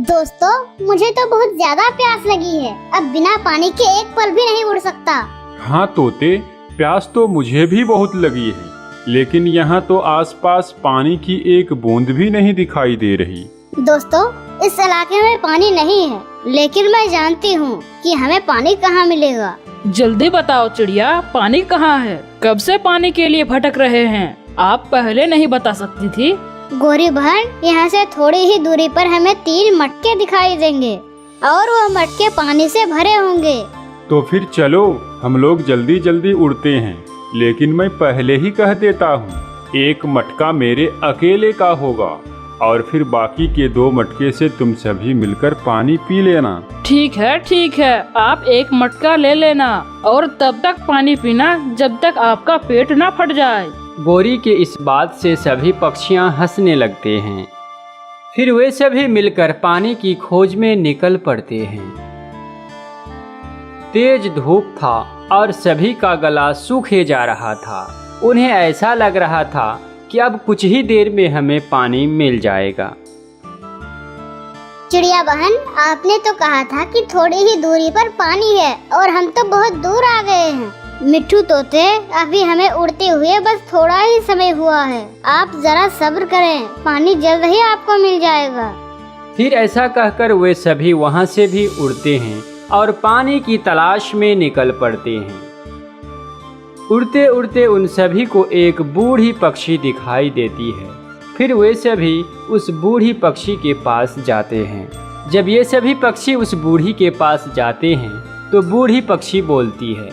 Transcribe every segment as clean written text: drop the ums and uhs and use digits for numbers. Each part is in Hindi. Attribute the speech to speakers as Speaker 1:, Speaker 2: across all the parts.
Speaker 1: दोस्तों, मुझे तो बहुत ज्यादा प्यास लगी है। अब बिना पानी के एक पल भी नहीं उड़ सकता।
Speaker 2: हाँ तोते, प्यास तो मुझे भी बहुत लगी है, लेकिन यहाँ तो आसपास पानी की एक बूंद भी नहीं दिखाई दे रही।
Speaker 1: दोस्तों, इस इलाके में पानी नहीं है, लेकिन मैं जानती हूँ कि हमें पानी कहाँ मिलेगा।
Speaker 3: जल्दी बताओ चिड़िया, पानी कहाँ है? कब से पानी के लिए भटक रहे हैं? आप पहले नहीं बता सकती थी?
Speaker 1: गोरी बहन, यहाँ से थोड़ी ही दूरी पर हमें 3 मटके दिखाई देंगे और वो मटके पानी से भरे होंगे।
Speaker 2: तो फिर चलो, हम लोग जल्दी जल्दी उड़ते हैं। लेकिन मैं पहले ही कह देता हूँ, एक मटका मेरे अकेले का होगा और फिर बाकी के 2 मटके से तुम सभी मिलकर पानी पी लेना।
Speaker 3: ठीक है, आप एक मटका ले लेना और तब तक पानी पीना जब तक आपका पेट ना फट जाए।
Speaker 4: गोरी के इस बात से सभी पक्षियां हंसने लगते हैं। फिर वे सभी मिलकर पानी की खोज में निकल पड़ते हैं। तेज धूप था और सभी का गला सूखे जा रहा था। उन्हें ऐसा लग रहा था कि अब कुछ ही देर में हमें पानी मिल जाएगा।
Speaker 1: चिड़िया बहन, आपने तो कहा था कि थोड़ी ही दूरी पर पानी है और हम तो बहुत दूर आ गए हैं। मिट्ठू तोते, अभी हमें उड़ते हुए बस थोड़ा ही समय हुआ है। आप जरा सब्र करें, पानी जल्द ही आपको मिल जाएगा।
Speaker 4: फिर ऐसा कहकर वे सभी वहाँ से भी उड़ते हैं और पानी की तलाश में निकल पड़ते हैं। उड़ते उड़ते उन सभी को एक बूढ़ी पक्षी दिखाई देती है। फिर वे सभी उस बूढ़ी पक्षी के पास जाते हैं। जब ये सभी पक्षी उस बूढ़ी के पास जाते हैं तो बूढ़ी पक्षी बोलती है,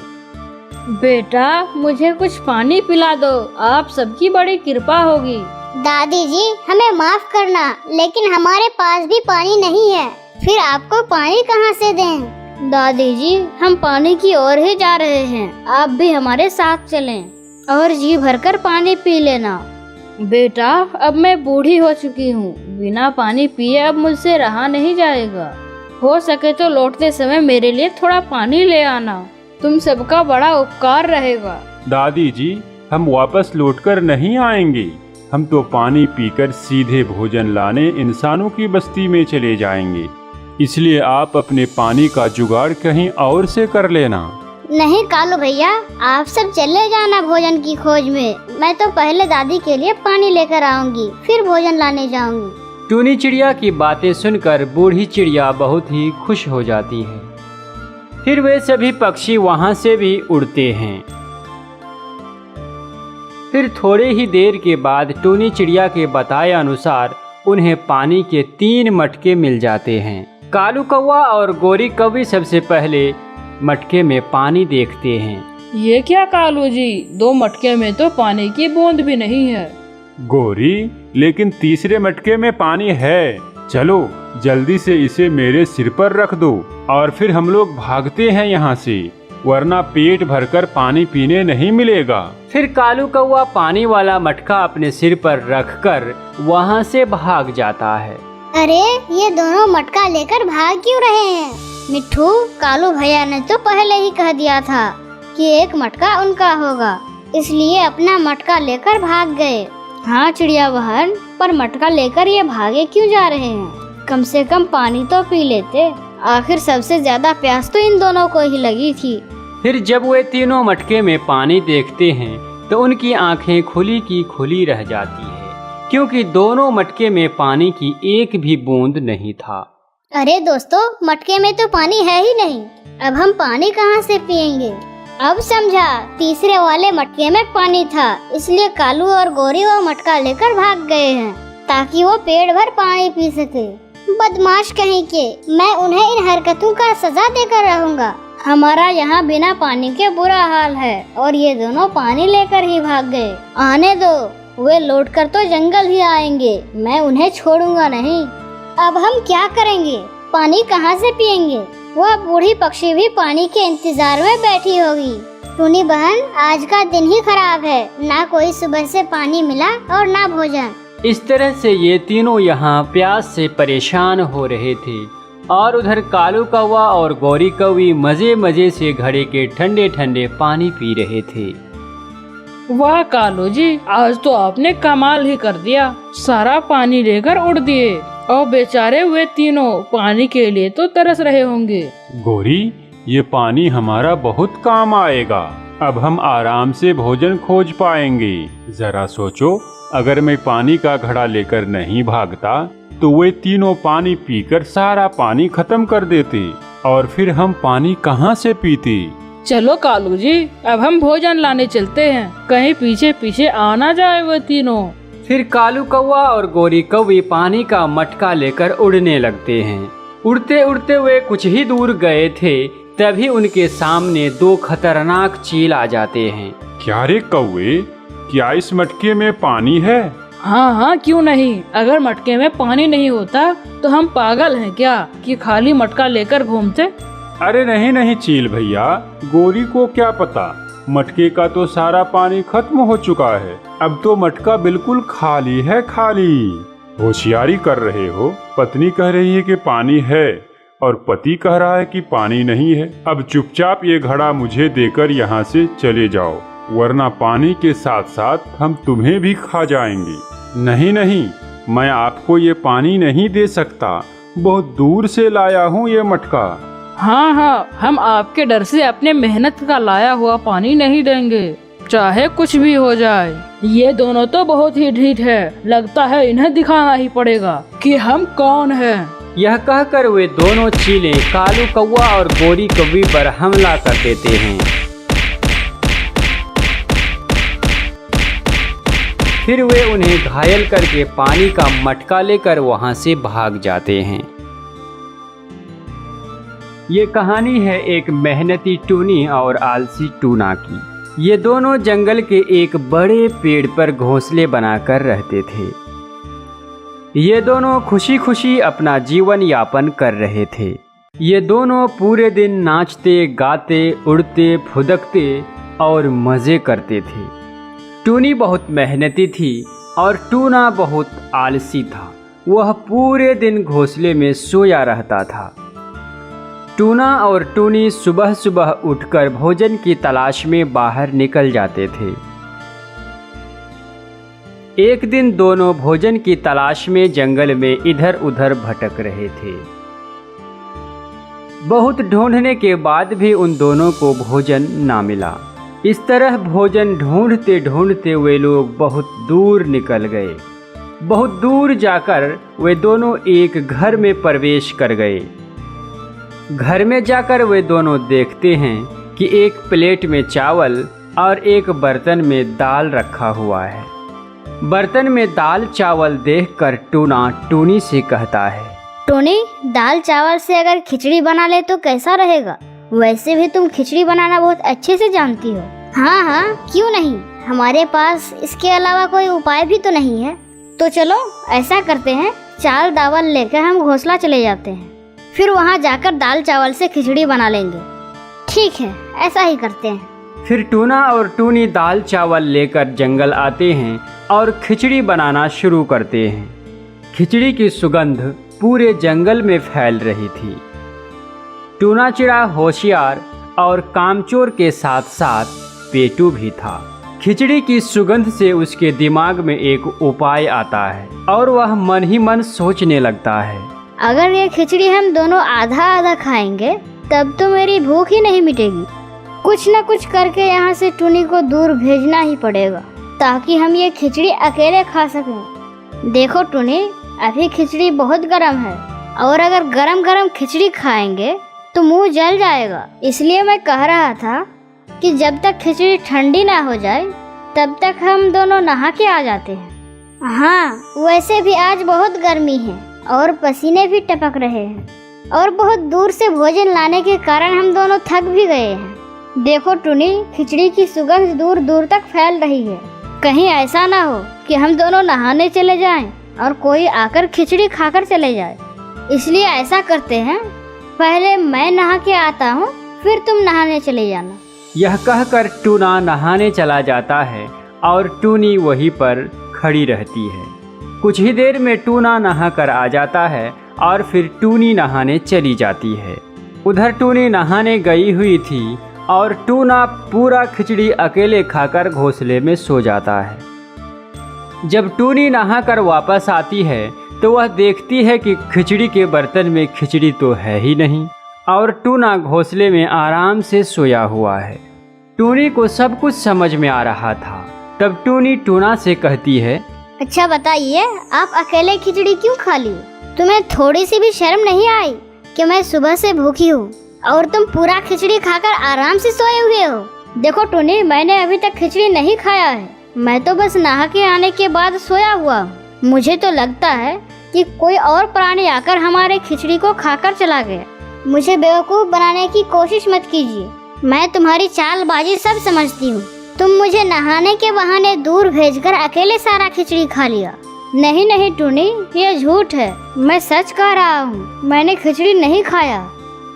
Speaker 3: बेटा, मुझे कुछ पानी पिला दो, आप सबकी बड़ी कृपा होगी।
Speaker 1: दादी जी, हमें माफ करना, लेकिन हमारे पास भी पानी नहीं है। फिर आपको पानी कहाँ से दें?
Speaker 3: दादी जी, हम पानी की ओर ही जा रहे हैं, आप भी हमारे साथ चलें और जी भरकर पानी पी लेना। बेटा, अब मैं बूढ़ी हो चुकी हूँ, बिना पानी पिए अब मुझसे रहा नहीं जाएगा। हो सके तो लौटते समय मेरे लिए थोड़ा पानी ले आना, तुम सबका बड़ा उपकार रहेगा।
Speaker 2: दादी जी, हम वापस लौटकर नहीं आएंगे। हम तो पानी पीकर सीधे भोजन लाने इंसानों की बस्ती में चले जाएंगे। इसलिए आप अपने पानी का जुगाड़ कहीं और से कर लेना।
Speaker 1: नहीं कालू भैया, आप सब चले जाना भोजन की खोज में। मैं तो पहले दादी के लिए पानी लेकर आऊंगी, फिर भोजन लाने जाऊंगी।
Speaker 4: टूनी चिड़िया की बातें सुनकर बूढ़ी चिड़िया बहुत ही खुश हो जाती है। फिर वे सभी पक्षी वहाँ से भी उड़ते हैं। फिर थोड़े ही देर के बाद टूनी चिड़िया के बताए अनुसार उन्हें पानी के 3 मटके मिल जाते हैं। कालू कौवा और गोरी कौवी सबसे पहले मटके में पानी देखते हैं।
Speaker 3: ये क्या कालू जी, 2 मटके में तो पानी की बूंद भी नहीं है।
Speaker 2: गोरी, लेकिन तीसरे मटके में पानी है। चलो जल्दी से इसे मेरे सिर पर रख दो और फिर हम लोग भागते हैं यहाँ से, वरना पेट भरकर पानी पीने नहीं मिलेगा।
Speaker 4: फिर कालू कौवा पानी वाला मटका अपने सिर पर रखकर वहाँ से भाग जाता है।
Speaker 1: अरे, ये दोनों मटका लेकर भाग क्यों रहे हैं? मिट्ठू, कालू भैया ने तो पहले ही कह दिया था कि एक मटका उनका होगा, इसलिए अपना मटका लेकर भाग गए।
Speaker 3: हाँ चिड़िया बहन, पर मटका लेकर ये भागे क्यों जा रहे हैं? कम से कम पानी तो पी लेते। आखिर सबसे ज्यादा प्यास तो इन दोनों को ही लगी थी।
Speaker 4: फिर जब वे तीनों मटके में पानी देखते हैं तो उनकी आंखें खुली की खुली रह जाती है, क्योंकि दोनों मटके में पानी की एक भी बूंद नहीं था।
Speaker 1: अरे दोस्तों, मटके में तो पानी है ही नहीं, अब हम पानी कहाँ से पियेंगे? अब समझा, तीसरे वाले मटके में पानी था, इसलिए कालू और गोरी वो मटका लेकर भाग गए हैं ताकि वो पेट भर पानी पी सके। बदमाश कहीं के, मैं उन्हें इन हरकतों का सजा देकर रहूंगा।
Speaker 3: हमारा यहाँ बिना पानी के बुरा हाल है और ये दोनों पानी लेकर ही भाग गए। आने दो, वे लौटकर तो जंगल ही आएंगे, मैं उन्हें छोड़ूंगा नहीं।
Speaker 1: अब हम क्या करेंगे? पानी कहाँ से पियेंगे? वह बूढ़ी पक्षी भी पानी के इंतजार में बैठी होगी। टूनी बहन, आज का दिन ही खराब है, ना कोई सुबह से पानी मिला और ना भोजन।
Speaker 4: इस तरह से ये तीनों यहाँ प्यास से परेशान हो रहे थे और उधर कालू कौवा और गोरी कौवी मजे मजे से घड़े के ठंडे ठंडे पानी पी रहे थे।
Speaker 3: वाह कालू जी, आज तो आपने कमाल ही कर दिया, सारा पानी लेकर उड़ दिए। और बेचारे हुए तीनों पानी के लिए तो तरस रहे होंगे।
Speaker 2: गोरी, ये पानी हमारा बहुत काम आएगा। अब हम आराम से भोजन खोज पाएंगे। जरा सोचो, अगर मैं पानी का घड़ा लेकर नहीं भागता तो वे तीनों पानी पीकर सारा पानी खत्म कर देते और फिर हम पानी कहाँ से पीते।
Speaker 3: चलो कालू जी, अब हम भोजन लाने चलते हैं, कहीं पीछे पीछे आ ना जाए वो तीनों।
Speaker 4: फिर कालू कौवा और गोरी कौवी पानी का मटका लेकर उड़ने लगते हैं। उड़ते उड़ते वे कुछ ही दूर गए थे, तभी उनके सामने दो खतरनाक चील आ जाते हैं।
Speaker 2: क्या रे कौवे, क्या इस मटके में पानी है?
Speaker 3: हाँ हाँ, क्यों नहीं। अगर मटके में पानी नहीं होता तो हम पागल हैं क्या कि खाली मटका लेकर घूमते।
Speaker 2: अरे नहीं नहीं चील भैया, गोरी को क्या पता, मटके का तो सारा पानी खत्म हो चुका है। अब तो मटका बिल्कुल खाली है, खाली। होशियारी कर रहे हो। पत्नी कह रही है कि पानी है और पति कह रहा है कि पानी नहीं है। अब चुपचाप ये घड़ा मुझे देकर यहाँ से चले जाओ, वरना पानी के साथ साथ हम तुम्हें भी खा जाएंगे। नहीं नहीं, मैं आपको ये पानी नहीं दे सकता, बहुत दूर से लाया हूँ ये मटका।
Speaker 3: हाँ हाँ, हम आपके डर से अपने मेहनत का लाया हुआ पानी नहीं देंगे, चाहे कुछ भी हो जाए। ये दोनों तो बहुत ही ढीठ है, लगता है इन्हें दिखाना ही पड़ेगा कि हम कौन हैं।
Speaker 4: यह कहकर वे दोनों चीलें कालू कौवा और गोरी कौवी पर हमला कर देते हैं। फिर वे उन्हें घायल करके पानी का मटका लेकर वहां से भाग जाते हैं। ये कहानी है एक मेहनती टूनी और आलसी टूना की। ये दोनों जंगल के एक बड़े पेड़ पर घोंसले बनाकर रहते थे। ये दोनों खुशी खुशी अपना जीवन यापन कर रहे थे। ये दोनों पूरे दिन नाचते गाते उड़ते फुदकते और मज़े करते थे। टूनी बहुत मेहनती थी और टूना बहुत आलसी था। वह पूरे दिन घोंसले में सोया रहता था। टूना और टूनी सुबह सुबह उठकर भोजन की तलाश में बाहर निकल जाते थे। एक दिन दोनों भोजन की तलाश में जंगल में इधर उधर भटक रहे थे। बहुत ढूंढने के बाद भी उन दोनों को भोजन ना मिला। इस तरह भोजन ढूंढते ढूंढते वे लोग बहुत दूर निकल गए। बहुत दूर जाकर वे दोनों एक घर में प्रवेश कर गए। घर में जाकर वे दोनों देखते हैं कि एक प्लेट में चावल और एक बर्तन में दाल रखा हुआ है। बर्तन में दाल चावल देखकर टूना टूनी से कहता है,
Speaker 1: टोनी, दाल चावल से अगर खिचड़ी बना ले तो कैसा रहेगा? वैसे भी तुम खिचड़ी बनाना बहुत अच्छे से जानती हो। हाँ हाँ, क्यों नहीं, हमारे पास इसके अलावा कोई उपाय भी तो नहीं है। तो चलो ऐसा करते हैं, चावल दावल लेकर हम घोंसला चले जाते हैं, फिर वहाँ जाकर दाल चावल से खिचड़ी बना लेंगे। ठीक है, ऐसा ही करते हैं।
Speaker 4: फिर टूना और टूनी दाल चावल लेकर जंगल आते हैं और खिचड़ी बनाना शुरू करते हैं। खिचड़ी की सुगंध पूरे जंगल में फैल रही थी। टूना चिड़ा होशियार और कामचोर के साथ साथ पेटू भी था। खिचड़ी की सुगंध से उसके दिमाग में एक उपाय आता है और वह मन ही मन सोचने लगता है,
Speaker 1: अगर ये खिचड़ी हम दोनों आधा आधा खाएंगे तब तो मेरी भूख ही नहीं मिटेगी। कुछ न कुछ करके यहाँ से टूनी को दूर भेजना ही पड़ेगा ताकि हम ये खिचड़ी अकेले खा सकें। देखो टूनी, अभी खिचड़ी बहुत गर्म है और अगर गरम गरम खिचड़ी खाएंगे तो मुंह जल जाएगा। इसलिए मैं कह रहा था कि जब तक खिचड़ी ठंडी ना हो जाए तब तक हम दोनों नहा के आ जाते हैं। हाँ, वैसे भी आज बहुत गर्मी है और पसीने भी टपक रहे हैं और बहुत दूर से भोजन लाने के कारण हम दोनों थक भी गए हैं। देखो टूनी, खिचड़ी की सुगंध दूर दूर तक फैल रही है। कहीं ऐसा ना हो कि हम दोनों नहाने चले जाएं और कोई आकर खिचड़ी खाकर चले जाए। इसलिए ऐसा करते हैं, पहले मैं नहा के आता हूँ, फिर तुम नहाने चले जाना।
Speaker 4: यह कहकर टूना नहाने चला जाता है और टूनी वहीं पर खड़ी रहती है। कुछ ही देर में टूना नहाकर आ जाता है और फिर टूनी नहाने चली जाती है। उधर टूनी नहाने गई हुई थी और टूना पूरा खिचड़ी अकेले खाकर घोंसले में सो जाता है। जब टूनी नहाकर वापस आती है तो वह देखती है कि खिचड़ी के बर्तन में खिचड़ी तो है ही नहीं और टूना घोंसले में आराम से सोया हुआ है। टूनी को सब कुछ समझ में आ रहा था। तब टूनी टूना से कहती है,
Speaker 1: अच्छा बताइए, आप अकेले खिचड़ी क्यों खा ली? तुम्हें थोड़ी सी भी शर्म नहीं आई कि मैं सुबह से भूखी हूँ और तुम पूरा खिचड़ी खाकर आराम से सोए हुए हो? देखो टूनी, मैंने अभी तक खिचड़ी नहीं खाया है। मैं तो बस नहा के आने के बाद सोया हुआ। मुझे तो लगता है कि कोई और प्राणी आकर हमारे खिचड़ी को खाकर चला गया। मुझे बेवकूफ बनाने की कोशिश मत कीजिए। मैं तुम्हारी चालबाजी सब समझती हूँ। तुम मुझे नहाने के बहाने दूर भेजकर अकेले सारा खिचड़ी खा लिया। नहीं नहीं टूनी, ये झूठ है। मैं सच कह रहा हूँ, मैंने खिचड़ी नहीं खाया।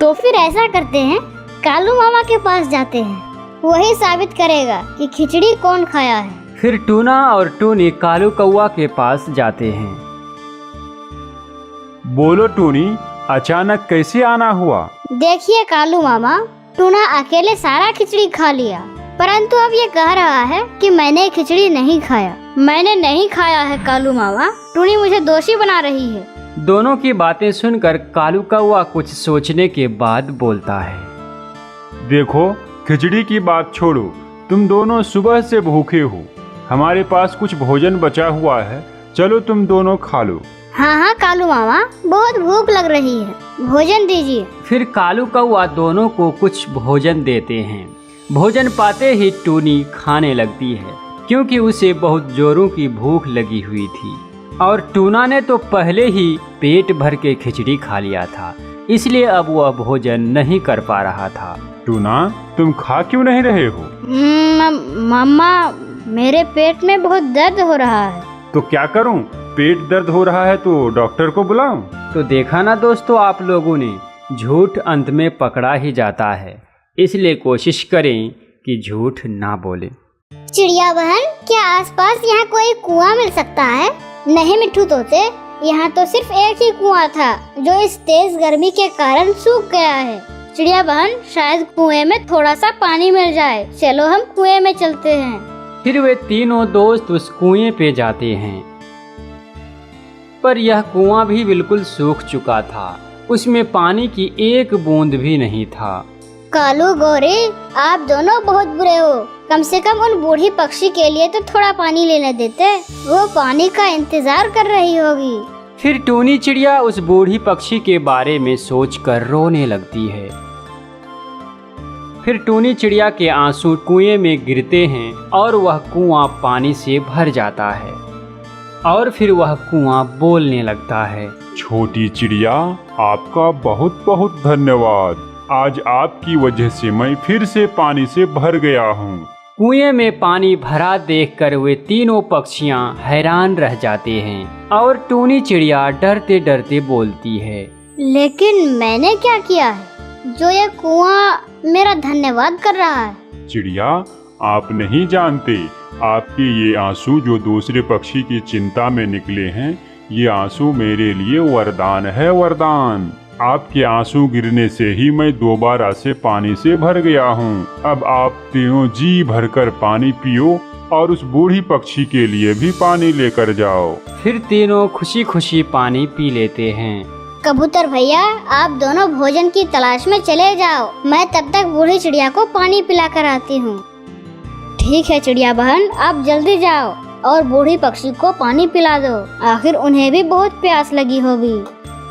Speaker 1: तो फिर ऐसा करते हैं, कालू मामा के पास जाते हैं। वही साबित करेगा कि खिचड़ी कौन खाया है।
Speaker 4: फिर टूना और टूनी कालू कौआ के पास जाते हैं।
Speaker 2: बोलो टूनी, अचानक कैसे आना हुआ?
Speaker 1: देखिए कालू मामा, टूना अकेले सारा खिचड़ी खा लिया, परंतु अब ये कह रहा है कि मैंने खिचड़ी नहीं खाया।
Speaker 3: मैंने नहीं खाया है कालू मामा। टूनी मुझे दोषी बना रही है।
Speaker 4: दोनों की बातें सुनकर कालू कौआ कुछ सोचने के बाद बोलता है,
Speaker 2: देखो, खिचड़ी की बात छोड़ो, तुम दोनों सुबह से भूखे हो। हमारे पास कुछ भोजन बचा हुआ है, चलो तुम दोनों खा लो।
Speaker 1: हाँ हाँ कालू मामा, बहुत भूख लग रही है, भोजन दीजिए।
Speaker 4: फिर कालू कौआ दोनों को कुछ भोजन देते हैं। भोजन पाते ही टूनी खाने लगती है, क्योंकि उसे बहुत जोरों की भूख लगी हुई थी और टूना ने तो पहले ही पेट भर के खिचड़ी खा लिया था, इसलिए अब वह भोजन नहीं कर पा रहा था।
Speaker 2: टूना, तुम खा क्यों नहीं रहे हो?
Speaker 3: मामा, मेरे पेट में बहुत दर्द हो रहा है।
Speaker 2: तो क्या करूं? पेट दर्द हो रहा है तो डॉक्टर को बुलाऊं?
Speaker 4: तो देखा ना दोस्तों, आप लोगों ने, झूठ अंत में पकड़ा ही जाता है, इसलिए कोशिश करें कि झूठ ना बोले।
Speaker 1: चिड़िया बहन, क्या आसपास यहाँ कोई कुआं मिल सकता है? नहीं मिट्ठू तोते, यहाँ तो सिर्फ एक ही कुआं था जो इस तेज गर्मी के कारण सूख गया है।
Speaker 3: चिड़िया बहन, शायद कुएं में थोड़ा सा पानी मिल जाए। चलो हम कुएं में चलते हैं।
Speaker 4: फिर वे तीनों दोस्त उस कुएं पे जाते हैं, पर यह कुआं भी बिल्कुल सूख चुका था। उसमें पानी की एक बूंद भी नहीं था।
Speaker 1: कालू गौरी, आप दोनों बहुत बुरे हो। कम से कम उन बूढ़ी पक्षी के लिए तो थोड़ा पानी लेने देते। वो पानी का इंतजार कर रही होगी।
Speaker 4: फिर टूनी चिड़िया उस बूढ़ी पक्षी के बारे में सोचकर रोने लगती है। फिर टूनी चिड़िया के आंसू कुएं में गिरते हैं और वह कुआं पानी से भर जाता है और फिर वह कुआं बोलने लगता है,
Speaker 2: छोटी चिड़िया, आपका बहुत बहुत धन्यवाद। आज आपकी वजह से मैं फिर से पानी से भर गया हूँ।
Speaker 4: कुएं में पानी भरा देखकर वे तीनों पक्षियां हैरान रह जाते हैं और टूनी चिड़िया डरते डरते बोलती है,
Speaker 1: लेकिन मैंने क्या किया है जो ये कुआं मेरा धन्यवाद कर रहा है?
Speaker 2: चिड़िया, आप नहीं जानते, आपके ये आंसू जो दूसरे पक्षी की चिंता में निकले हैं, ये आंसू मेरे लिए वरदान है, वरदान। आपके आंसू गिरने से ही मैं दोबारा से पानी से भर गया हूँ। अब आप तीनों जी भरकर पानी पियो और उस बूढ़ी पक्षी के लिए भी पानी लेकर जाओ।
Speaker 4: फिर तीनों खुशी खुशी पानी पी लेते हैं।
Speaker 1: कबूतर भैया, आप दोनों भोजन की तलाश में चले जाओ। मैं तब तक बूढ़ी चिड़िया को पानी पिला कर आती हूँ।
Speaker 3: ठीक है चिड़िया बहन, आप जल्दी जाओ और बूढ़ी पक्षी को पानी पिला दो। आखिर उन्हें भी बहुत प्यास लगी होगी।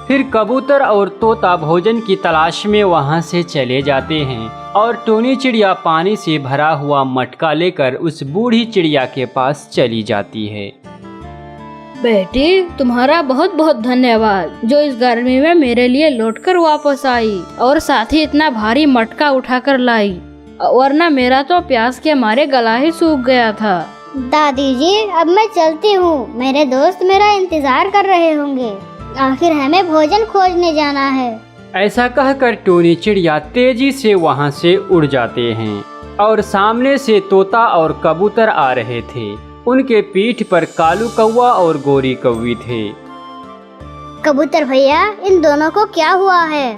Speaker 4: फिर कबूतर और तोता भोजन की तलाश में वहां से चले जाते हैं और टूनी चिड़िया पानी से भरा हुआ मटका लेकर उस बूढ़ी चिड़िया के पास चली जाती है।
Speaker 3: बेटी, तुम्हारा बहुत बहुत धन्यवाद जो इस गर्मी में मेरे लिए लौटकर वापस आई और साथ ही इतना भारी मटका उठाकर लाई, वरना मेरा तो प्यास के मारे गला ही सूख गया था।
Speaker 1: दादी जी, अब मैं चलती हूँ। मेरे दोस्त मेरा इंतजार कर रहे होंगे। आखिर हमें भोजन खोजने जाना है।
Speaker 4: ऐसा कहकर टूनी चिड़िया तेजी से वहां से उड़ जाते हैं और सामने से तोता और कबूतर आ रहे थे। उनके पीठ पर कालू कौवा और गोरी कौवी थे।
Speaker 1: कबूतर भैया, इन दोनों को क्या हुआ है?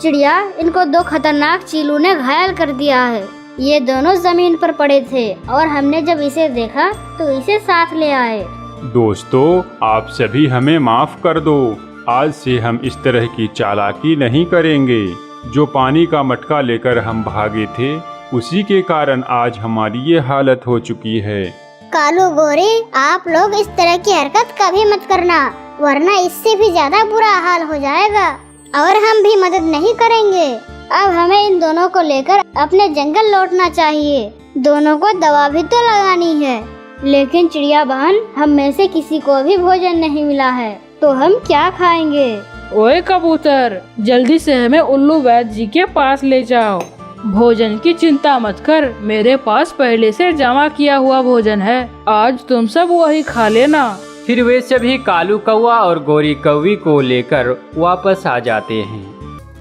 Speaker 3: चिड़िया, इनको दो खतरनाक चीलू ने घायल कर दिया है। ये दोनों जमीन पर पड़े थे और हमने जब इसे देखा तो इसे साथ ले आए।
Speaker 2: दोस्तों, आप सभी हमें माफ कर दो। आज से हम इस तरह की चालाकी नहीं करेंगे। जो पानी का मटका लेकर हम भागे थे, उसी के कारण आज हमारी ये हालत हो चुकी है।
Speaker 1: कालू गोरी, आप लोग इस तरह की हरकत कभी मत करना, वरना इससे भी ज्यादा बुरा हाल हो जाएगा और हम भी मदद नहीं करेंगे। अब हमें इन दोनों को लेकर अपने जंगल लौटना चाहिए। दोनों को दवा भी तो लगानी है।
Speaker 3: लेकिन चिड़िया बहन, हम में से किसी को भी भोजन नहीं मिला है, तो हम क्या खाएंगे?
Speaker 5: ओए कबूतर, जल्दी से हमें उल्लू वैद्य जी के पास ले जाओ। भोजन की चिंता मत कर, मेरे पास पहले से जमा किया हुआ भोजन है। आज तुम सब वही खा लेना।
Speaker 4: फिर वे सभी कालू कौवा और गोरी कौवी को लेकर वापस आ जाते हैं।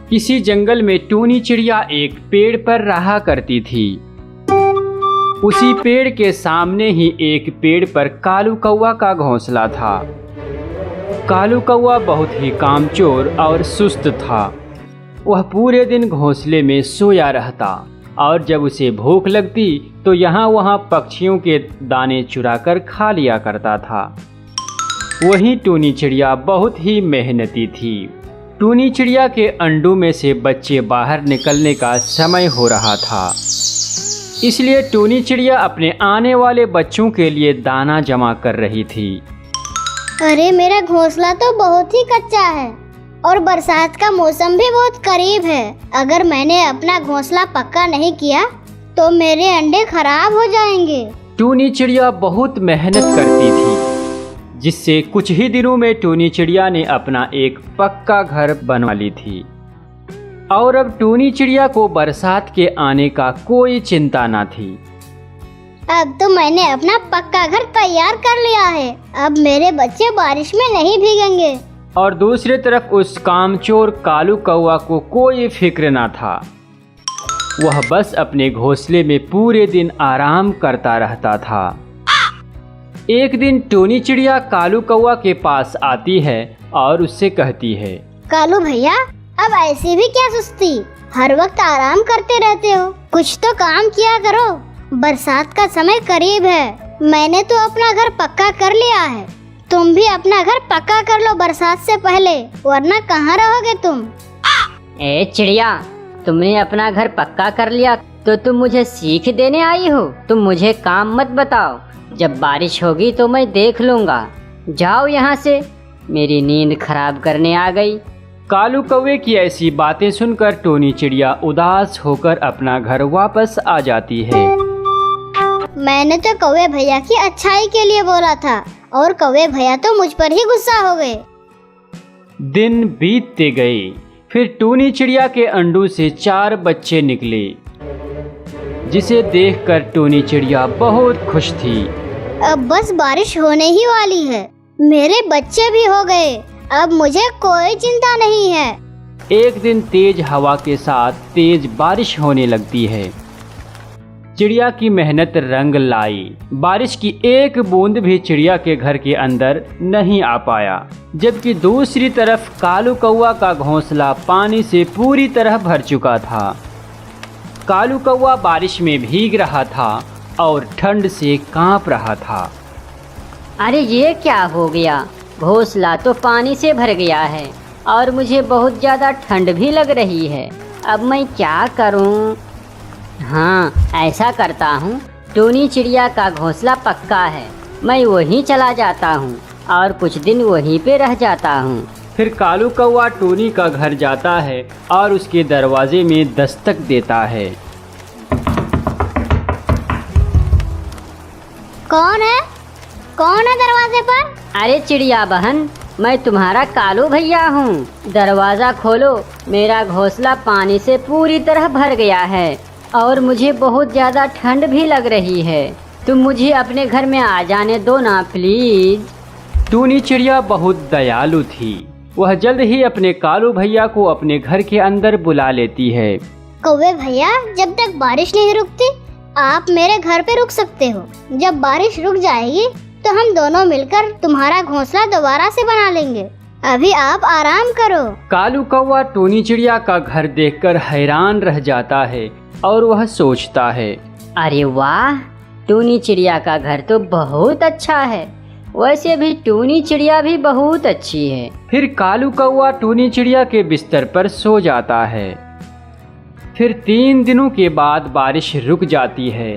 Speaker 4: किसी जंगल में टूनी चिड़िया एक पेड़ पर रहा करती थी। उसी पेड़ के सामने ही एक पेड़ पर कालू कौवा का घोंसला था। कालू कौवा बहुत ही कामचोर और सुस्त था। वह पूरे दिन घोंसले में सोया रहता और जब उसे भूख लगती तो यहाँ वहाँ पक्षियों के दाने चुराकर खा लिया करता था। वहीं टूनी चिड़िया बहुत ही मेहनती थी। टूनी चिड़िया के अंडों में से बच्चे बाहर निकलने का समय हो रहा था, इसलिए टूनी चिड़िया अपने आने वाले बच्चों के लिए दाना जमा कर रही थी।
Speaker 1: अरे, मेरा घोंसला तो बहुत ही कच्चा है और बरसात का मौसम भी बहुत करीब है। अगर मैंने अपना घोंसला पक्का नहीं किया तो मेरे अंडे खराब हो जाएंगे।
Speaker 4: टूनी चिड़िया बहुत मेहनत करती थी, जिससे कुछ ही दिनों में टूनी चिड़िया ने अपना एक पक्का घर बनवा ली थी और अब टूनी चिड़िया को बरसात के आने का कोई चिंता न थी।
Speaker 1: अब तो मैंने अपना पक्का घर तैयार कर लिया है। अब मेरे बच्चे बारिश में नहीं भीगेंगे।
Speaker 4: और दूसरी तरफ उस कामचोर कालू कौवा को कोई फिक्र न था। वह बस अपने घोंसले में पूरे दिन आराम करता रहता था। एक दिन टूनी चिड़िया कालू कौवा के पास आती है और उससे कहती है,
Speaker 1: कालू भैया, अब ऐसी भी क्या सुस्ती, हर वक्त आराम करते रहते हो। कुछ तो काम किया करो। बरसात का समय करीब है। मैंने तो अपना घर पक्का कर लिया है। तुम भी अपना घर पक्का कर लो बरसात से पहले, वरना कहाँ रहोगे तुम।
Speaker 6: ए चिड़िया, तुमने अपना घर पक्का कर लिया तो तुम मुझे सीख देने आई हो। तुम मुझे काम मत बताओ। जब बारिश होगी तो मैं देख लूँगा। जाओ यहाँ से, मेरी नींद खराब करने आ गई।
Speaker 4: कालू कौवे की ऐसी बातें सुनकर टूनी चिड़िया उदास होकर अपना घर वापस आ जाती है।
Speaker 1: मैंने तो कौवे भैया की अच्छाई के लिए बोला था और कौवे भैया तो मुझ पर ही गुस्सा हो गए।
Speaker 4: दिन बीतते गए। फिर टूनी चिड़िया के अंडों से 4 बच्चे निकले, जिसे देखकर टूनी चिड़िया बहुत खुश थी।
Speaker 1: अब बस बारिश होने ही वाली है। मेरे बच्चे भी हो गए। अब मुझे कोई चिंता नहीं है।
Speaker 4: एक दिन तेज हवा के साथ तेज बारिश होने लगती है। चिड़िया की मेहनत रंग लाई। बारिश की एक बूंद भी चिड़िया के घर के अंदर नहीं आ पाया, जबकि दूसरी तरफ कालू कौवा का घोंसला पानी से पूरी तरह भर चुका था। कालू कौवा बारिश में भीग रहा था और ठंड से कांप रहा था।
Speaker 6: अरे ये क्या हो गया, घोंसला तो पानी से भर गया है और मुझे बहुत ज़्यादा ठंड भी लग रही है। अब मैं क्या करूं? हाँ, ऐसा करता हूँ, टूनी चिड़िया का घोंसला पक्का है, मैं वहीं चला जाता हूँ और कुछ दिन वहीं पे रह जाता हूँ।
Speaker 4: फिर कालू कौवा टूनी का घर जाता है और उसके दरवाजे में दस्तक देता है।
Speaker 1: कौन है? कौन है दरवाजे पर?
Speaker 6: अरे चिड़िया बहन, मैं तुम्हारा कालू भैया हूँ। दरवाज़ा खोलो, मेरा घोंसला पानी से पूरी तरह भर गया है और मुझे बहुत ज़्यादा ठंड भी लग रही है। तुम मुझे अपने घर में आ जाने दो ना प्लीज़।
Speaker 4: टूनी चिड़िया बहुत दयालु थी। वह जल्द ही अपने कालू भैया को अपने घर के अंदर बुला लेती है।
Speaker 1: कौवे भैया, जब तक बारिश नहीं रुकती आप मेरे घर पे रुक सकते हो। जब बारिश रुक जाएगी तो हम दोनों मिलकर तुम्हारा घोंसला दोबारा से बना लेंगे। अभी आप आराम करो।
Speaker 4: कालू कौवा टूनी चिड़िया का घर देखकर हैरान रह जाता है और वह सोचता है,
Speaker 6: अरे वाह, टूनी चिड़िया का घर तो बहुत अच्छा है। वैसे भी टूनी चिड़िया भी बहुत अच्छी है।
Speaker 4: फिर कालू कौवा टूनी चिड़िया के बिस्तर पर सो जाता है। फिर 3 दिनों के बाद बारिश रुक जाती है।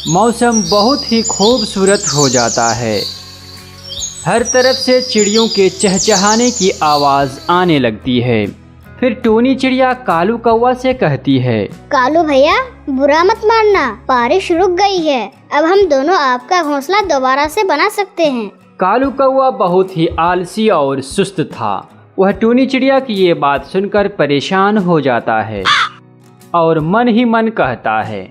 Speaker 4: मौसम बहुत ही खूबसूरत हो जाता है। हर तरफ से चिड़ियों के चहचहाने की आवाज़ आने लगती है। फिर टूनी चिड़िया कालू कौवा से कहती है,
Speaker 1: कालू भैया बुरा मत मानना, बारिश रुक गई है, अब हम दोनों आपका घोंसला दोबारा से बना सकते हैं।
Speaker 4: कालू कौवा बहुत ही आलसी और सुस्त था। वह टूनी चिड़िया की ये बात सुनकर परेशान हो जाता है और मन ही मन कहता है,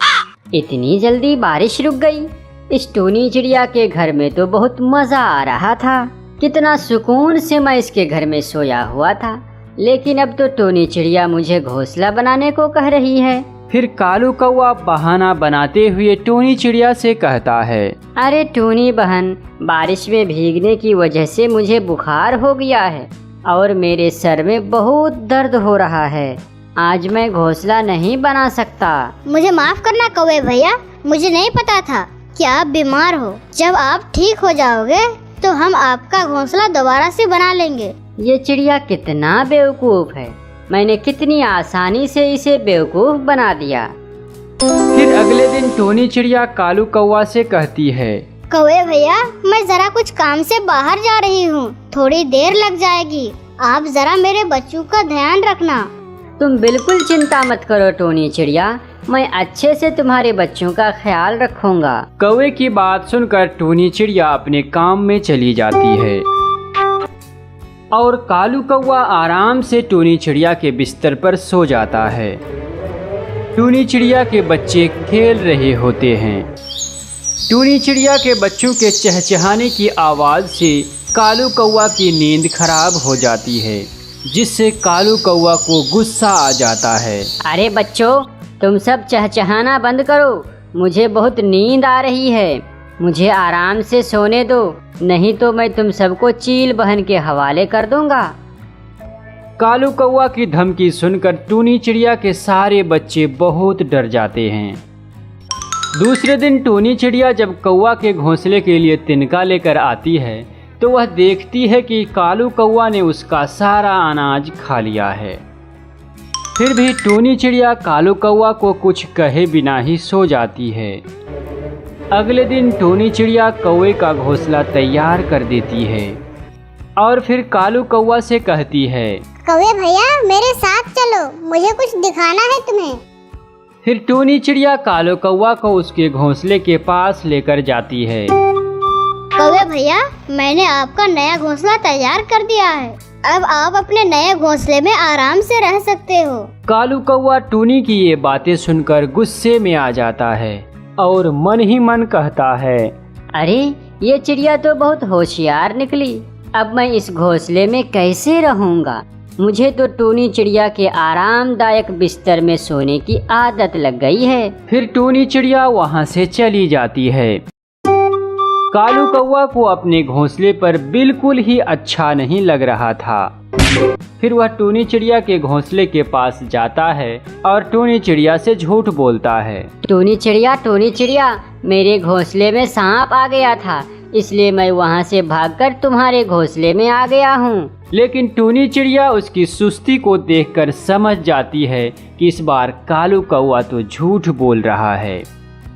Speaker 6: इतनी जल्दी बारिश रुक गई। इस टूनी चिड़िया के घर में तो बहुत मजा आ रहा था। कितना सुकून से मैं इसके घर में सोया हुआ था, लेकिन अब तो टूनी चिड़िया मुझे घोंसला बनाने को कह रही है।
Speaker 4: फिर कालू कौवा बहाना बनाते हुए टूनी चिड़िया से कहता है,
Speaker 6: अरे टूनी बहन, बारिश में भीगने की वजह से मुझे बुखार हो गया है और मेरे सर में बहुत दर्द हो रहा है। आज मैं घोंसला नहीं बना सकता।
Speaker 1: मुझे माफ करना कौवे भैया, मुझे नहीं पता था कि आप बीमार हो। जब आप ठीक हो जाओगे तो हम आपका घोंसला दोबारा से बना लेंगे।
Speaker 6: ये चिड़िया कितना बेवकूफ है, मैंने कितनी आसानी से इसे बेवकूफ बना दिया।
Speaker 4: फिर अगले दिन टूनी चिड़िया कालू कौवा से कहती है,
Speaker 1: कौवे भैया मैं जरा कुछ काम से बाहर जा रही हूँ, थोड़ी देर लग जाएगी, आप जरा मेरे बच्चों का ध्यान रखना।
Speaker 6: तुम बिल्कुल चिंता मत करो टूनी चिड़िया, मैं अच्छे से तुम्हारे बच्चों का ख्याल रखूंगा।
Speaker 4: कौवे की बात सुनकर टूनी चिड़िया अपने काम में चली जाती है और कालू कौवा आराम से टूनी चिड़िया के बिस्तर पर सो जाता है। टूनी चिड़िया के बच्चे खेल रहे होते हैं। टूनी चिड़िया के बच्चों के चहचहाने की आवाज़ से कालू कौवा की नींद खराब हो जाती है, जिससे कालू कौवा को गुस्सा आ जाता है।
Speaker 6: अरे बच्चों, तुम सब चहचहाना बंद करो, मुझे बहुत नींद आ रही है, मुझे आराम से सोने दो, नहीं तो मैं तुम सबको चील बहन के हवाले कर दूंगा।
Speaker 4: कालू कौवा की धमकी सुनकर टूनी चिड़िया के सारे बच्चे बहुत डर जाते हैं। दूसरे दिन टूनी चिड़िया जब कौवा के घोंसले के लिए तिनका लेकर आती है तो वह देखती है कि कालू कौवा ने उसका सारा अनाज खा लिया है। फिर भी टूनी चिड़िया कालू कौवा को कुछ कहे बिना ही सो जाती है। अगले दिन टूनी चिड़िया कौवे का घोंसला तैयार कर देती है और फिर कालू कौवा से कहती है,
Speaker 1: कौवे भैया मेरे साथ चलो, मुझे कुछ दिखाना है तुम्हें।
Speaker 4: फिर टूनी चिड़िया कालू कौवा को उसके घोंसले के पास लेकर जाती है।
Speaker 1: कौवे भैया मैंने आपका नया घोंसला तैयार कर दिया है, अब आप अपने नए घोंसले में आराम से रह सकते हो।
Speaker 4: कालू कौवा टूनी की ये बातें सुनकर गुस्से में आ जाता है और मन ही मन कहता है,
Speaker 6: अरे ये चिड़िया तो बहुत होशियार निकली, अब मैं इस घोंसले में कैसे रहूंगा। मुझे तो टूनी चिड़िया के आरामदायक बिस्तर में सोने की आदत लग गई है।
Speaker 4: फिर टूनी चिड़िया वहाँ से चली जाती है। कालू कौवा को अपने घोंसले पर बिल्कुल ही अच्छा नहीं लग रहा था। फिर वह टूनी चिड़िया के घोंसले के पास जाता है और टूनी चिड़िया से झूठ बोलता है।
Speaker 6: टूनी चिड़िया, मेरे घोंसले में सांप आ गया था, इसलिए मैं वहाँ से भागकर तुम्हारे घोंसले में आ गया हूँ।
Speaker 4: लेकिन टूनी चिड़िया उसकी सुस्ती को देखकर समझ जाती है कि इस बार कालू कौवा तो झूठ बोल रहा है।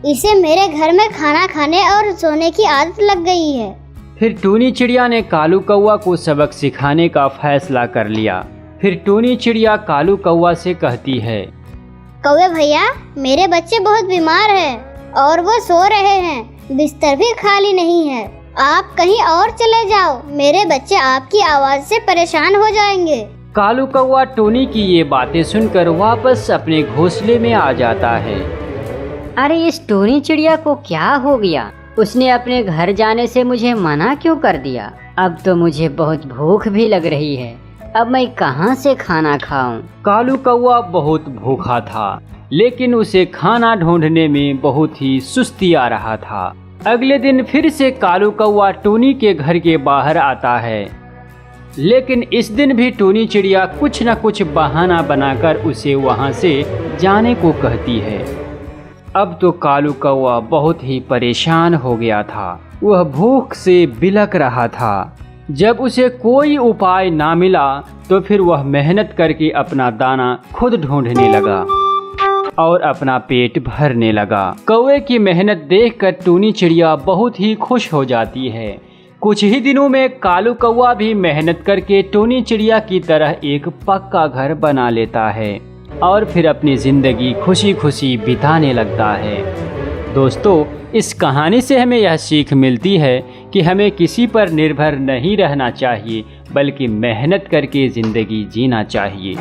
Speaker 1: इसे मेरे घर में खाना खाने और सोने की आदत लग गई है।
Speaker 4: फिर टूनी चिड़िया ने कालू कौवा को सबक सिखाने का फैसला कर लिया। फिर टूनी चिड़िया कालू कौवा से कहती है,
Speaker 1: कौवे भैया मेरे बच्चे बहुत बीमार हैं और वो सो रहे हैं, बिस्तर भी खाली नहीं है, आप कहीं और चले जाओ, मेरे बच्चे आपकी आवाज से परेशान हो जाएंगे।
Speaker 4: कालू कौवा टूनी की ये बातें सुनकर वापस अपने घोंसले में आ जाता है।
Speaker 6: अरे इस टूनी चिड़िया को क्या हो गया, उसने अपने घर जाने से मुझे मना क्यों कर दिया। अब तो मुझे बहुत भूख भी लग रही है, अब मैं कहाँ से खाना खाऊं।
Speaker 4: कालू कौवा बहुत भूखा था, लेकिन उसे खाना ढूंढने में बहुत ही सुस्ती आ रहा था। अगले दिन फिर से कालू कौवा टूनी के घर के बाहर आता है, लेकिन इस दिन भी टूनी चिड़िया कुछ न कुछ बहाना बनाकर उसे वहां से जाने को कहती है। अब तो कालू कौवा बहुत ही परेशान हो गया था। वह भूख से बिलख रहा था। जब उसे कोई उपाय ना मिला तो फिर वह मेहनत करके अपना दाना खुद ढूंढने लगा और अपना पेट भरने लगा। कौवे की मेहनत देखकर टूनी चिड़िया बहुत ही खुश हो जाती है। कुछ ही दिनों में कालू कौवा भी मेहनत करके टूनी चिड़िया की तरह एक पक्का घर बना लेता है और फिर अपनी ज़िंदगी खुशी खुशी बिताने लगता है। दोस्तों, इस कहानी से हमें यह सीख मिलती है कि हमें किसी पर निर्भर नहीं रहना चाहिए, बल्कि मेहनत करके ज़िंदगी जीना चाहिए।